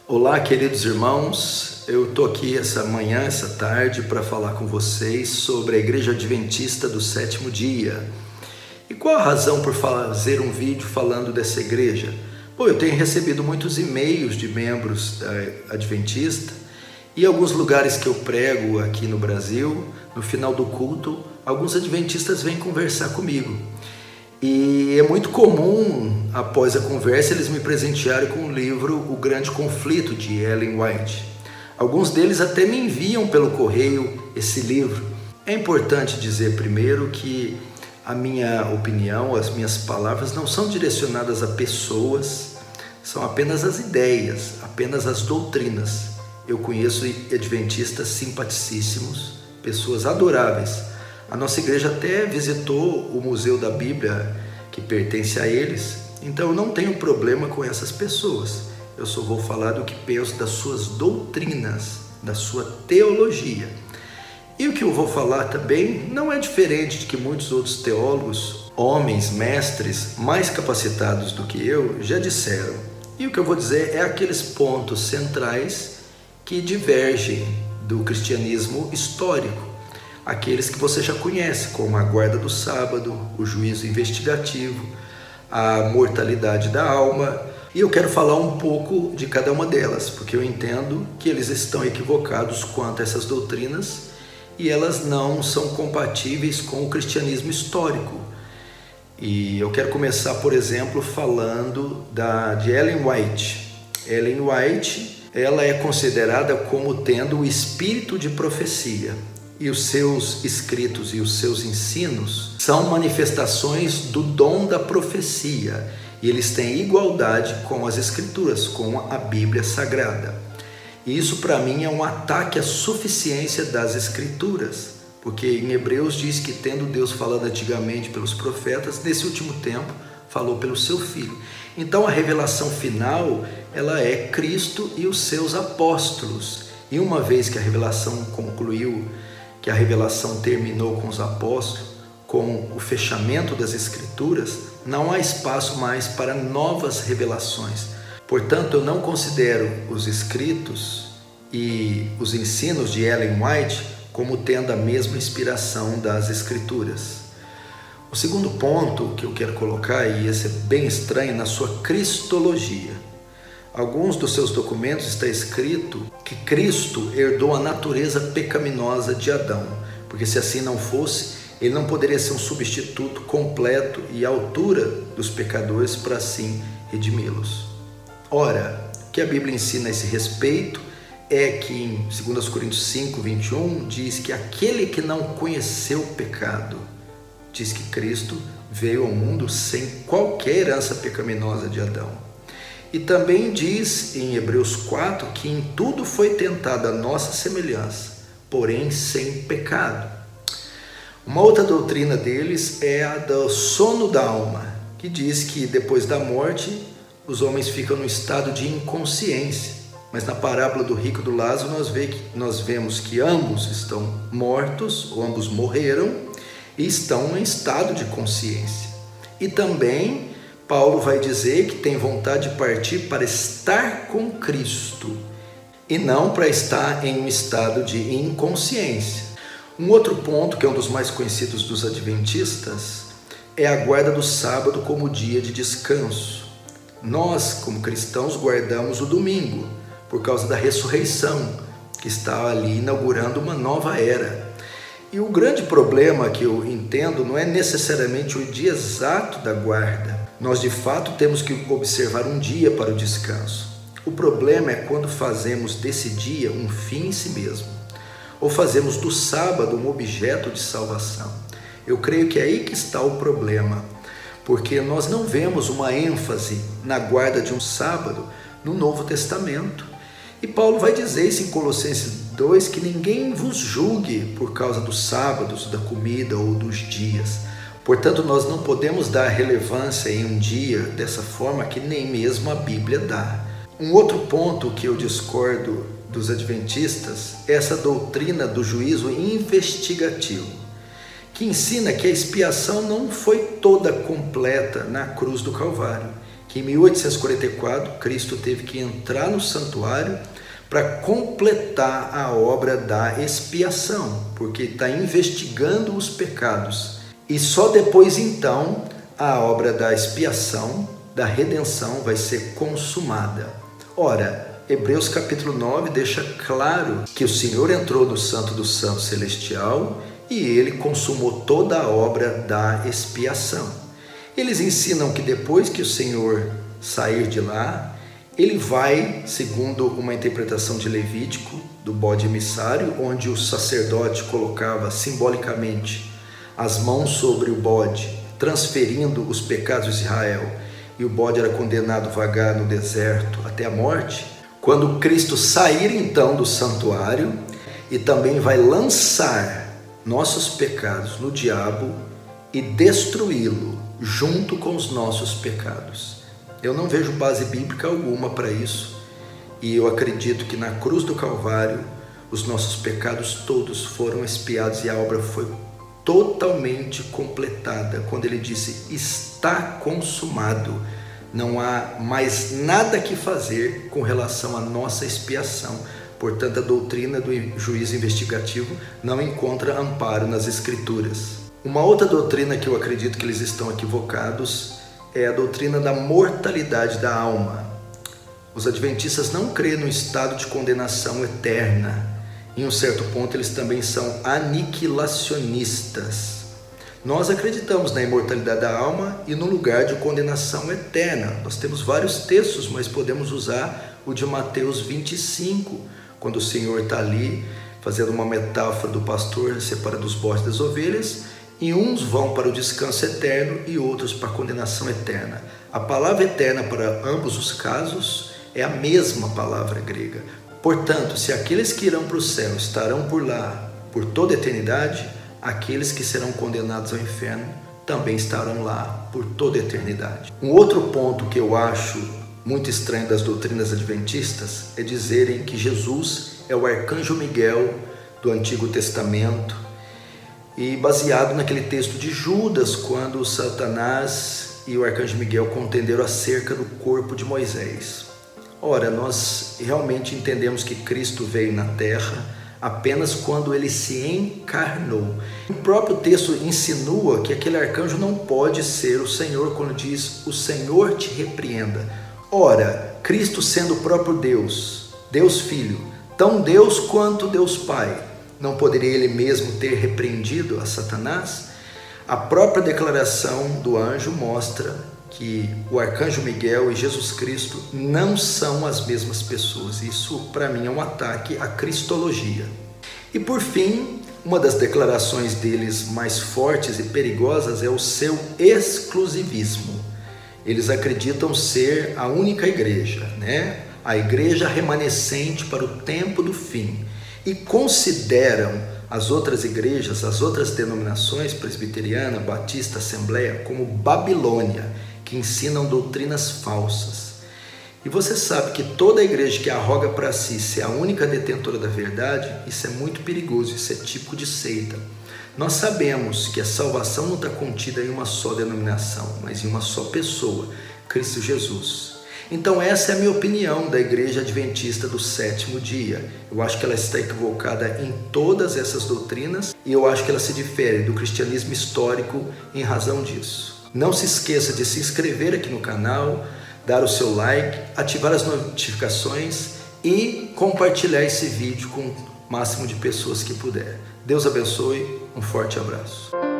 Olá, queridos irmãos, eu estou aqui essa manhã, essa tarde, para falar com vocês sobre a Igreja Adventista do Sétimo Dia. E qual a razão por fazer um vídeo falando dessa igreja? Bom, eu tenho recebido muitos e-mails de membros da Adventista e alguns lugares que eu prego aqui no Brasil, no final do culto, alguns adventistas vêm conversar comigo. E é muito comum, após a conversa, eles me presentearem com o livro O Grande Conflito, de Ellen White. Alguns deles até me enviam pelo correio esse livro. É importante dizer primeiro que a minha opinião, as minhas palavras não são direcionadas a pessoas, são apenas as ideias, apenas as doutrinas. Eu conheço adventistas simpaticíssimos, pessoas adoráveis. A nossa igreja até visitou o Museu da Bíblia, que pertence a eles, então eu não tenho problema com essas pessoas. Eu só vou falar do que penso das suas doutrinas, da sua teologia. E o que eu vou falar também não é diferente de que muitos outros teólogos, homens, mestres, mais capacitados do que eu, já disseram. E o que eu vou dizer é aqueles pontos centrais que divergem do cristianismo histórico. Aqueles que você já conhece, como a guarda do sábado, o juízo investigativo, a mortalidade da alma. E eu quero falar um pouco de cada uma delas, porque eu entendo que eles estão equivocados quanto a essas doutrinas e elas não são compatíveis com o cristianismo histórico. E eu quero começar, por exemplo, falando de Ellen White. Ellen White, ela é considerada como tendo o espírito de profecia. E os seus escritos e os seus ensinos são manifestações do dom da profecia. E eles têm igualdade com as Escrituras, com a Bíblia Sagrada. E isso para mim é um ataque à suficiência das Escrituras. Porque em Hebreus diz que tendo Deus falado antigamente pelos profetas, nesse último tempo falou pelo seu Filho. Então a revelação final, ela é Cristo e os seus apóstolos. E uma vez que a revelação concluiu, que a revelação terminou com os apóstolos, com o fechamento das Escrituras, não há espaço mais para novas revelações. Portanto, eu não considero os escritos e os ensinos de Ellen White como tendo a mesma inspiração das Escrituras. O segundo ponto que eu quero colocar, e esse é bem estranho, na sua cristologia. Alguns dos seus documentos está escrito que Cristo herdou a natureza pecaminosa de Adão, porque se assim não fosse, ele não poderia ser um substituto completo e à altura dos pecadores para assim redimi-los. Ora, o que a Bíblia ensina a esse respeito é que em 2 Coríntios 5, 21, diz que aquele que não conheceu o pecado, diz que Cristo veio ao mundo sem qualquer herança pecaminosa de Adão. E também diz em Hebreus 4 que em tudo foi tentada a nossa semelhança, porém sem pecado. Uma outra doutrina deles é a do sono da alma, que diz que depois da morte os homens ficam no estado de inconsciência. Mas na parábola do rico e do Lázaro nós vemos que ambos estão mortos, ou ambos morreram, e estão em estado de consciência. E também Paulo vai dizer que tem vontade de partir para estar com Cristo e não para estar em um estado de inconsciência. Um outro ponto, que é um dos mais conhecidos dos adventistas, é a guarda do sábado como dia de descanso. Nós, como cristãos, guardamos o domingo por causa da ressurreição, que está ali inaugurando uma nova era. E o grande problema que eu entendo não é necessariamente o dia exato da guarda. Nós de fato temos que observar um dia para o descanso. O problema é quando fazemos desse dia um fim em si mesmo, ou fazemos do sábado um objeto de salvação. Eu creio que é aí que está o problema, porque nós não vemos uma ênfase na guarda de um sábado no Novo Testamento. E Paulo vai dizer isso em Colossenses 2, que ninguém vos julgue por causa dos sábados, da comida ou dos dias. Portanto, nós não podemos dar relevância em um dia dessa forma que nem mesmo a Bíblia dá. Um outro ponto que eu discordo dos adventistas é essa doutrina do juízo investigativo, que ensina que a expiação não foi toda completa na cruz do Calvário, que em 1844 Cristo teve que entrar no santuário para completar a obra da expiação, porque está investigando os pecados. E só depois então a obra da expiação, da redenção, vai ser consumada. Ora, Hebreus capítulo 9 deixa claro que o Senhor entrou no Santo dos Santos Celestial e Ele consumou toda a obra da expiação. Eles ensinam que depois que o Senhor sair de lá, Ele vai, segundo uma interpretação de Levítico, do bode emissário, onde o sacerdote colocava simbolicamente as mãos sobre o bode, transferindo os pecados de Israel, e o bode era condenado a vagar no deserto até a morte. Quando Cristo sair então do santuário e também vai lançar nossos pecados no diabo e destruí-lo junto com os nossos pecados. Eu não vejo base bíblica alguma para isso, e eu acredito que na cruz do Calvário os nossos pecados todos foram expiados e a obra foi totalmente completada. Quando ele disse, está consumado, não há mais nada que fazer com relação à nossa expiação. Portanto, a doutrina do juízo investigativo não encontra amparo nas Escrituras. Uma outra doutrina que eu acredito que eles estão equivocados é a doutrina da mortalidade da alma. Os adventistas não creem no estado de condenação eterna. Em um certo ponto, eles também são aniquilacionistas. Nós acreditamos na imortalidade da alma e no lugar de condenação eterna. Nós temos vários textos, mas podemos usar o de Mateus 25, quando o Senhor está ali fazendo uma metáfora do pastor separando os bodes das ovelhas, e uns vão para o descanso eterno e outros para a condenação eterna. A palavra eterna para ambos os casos é a mesma palavra grega. Portanto, se aqueles que irão para o céu estarão por lá por toda a eternidade, aqueles que serão condenados ao inferno também estarão lá por toda a eternidade. Um outro ponto que eu acho muito estranho das doutrinas adventistas é dizerem que Jesus é o arcanjo Miguel do Antigo Testamento, e baseado naquele texto de Judas, quando Satanás e o arcanjo Miguel contenderam acerca do corpo de Moisés. Ora, nós realmente entendemos que Cristo veio na terra apenas quando ele se encarnou. O próprio texto insinua que aquele arcanjo não pode ser o Senhor, quando diz, o Senhor te repreenda. Ora, Cristo sendo o próprio Deus, Deus Filho, tão Deus quanto Deus Pai, não poderia ele mesmo ter repreendido a Satanás? A própria declaração do anjo mostra que o arcanjo Miguel e Jesus Cristo não são as mesmas pessoas. Isso, para mim, é um ataque à cristologia. E, por fim, uma das declarações deles mais fortes e perigosas é o seu exclusivismo. Eles acreditam ser a única igreja, né? A igreja remanescente para o tempo do fim, e consideram as outras igrejas, as outras denominações, presbiteriana, batista, assembleia, como Babilônia, que ensinam doutrinas falsas. E você sabe que toda igreja que arroga para si ser a única detentora da verdade, isso é muito perigoso, isso é típico de seita. Nós sabemos que a salvação não está contida em uma só denominação, mas em uma só pessoa, Cristo Jesus. Então essa é a minha opinião da Igreja Adventista do Sétimo Dia. Eu acho que ela está equivocada em todas essas doutrinas e eu acho que ela se difere do cristianismo histórico em razão disso. Não se esqueça de se inscrever aqui no canal, dar o seu like, ativar as notificações e compartilhar esse vídeo com o máximo de pessoas que puder. Deus abençoe, um forte abraço.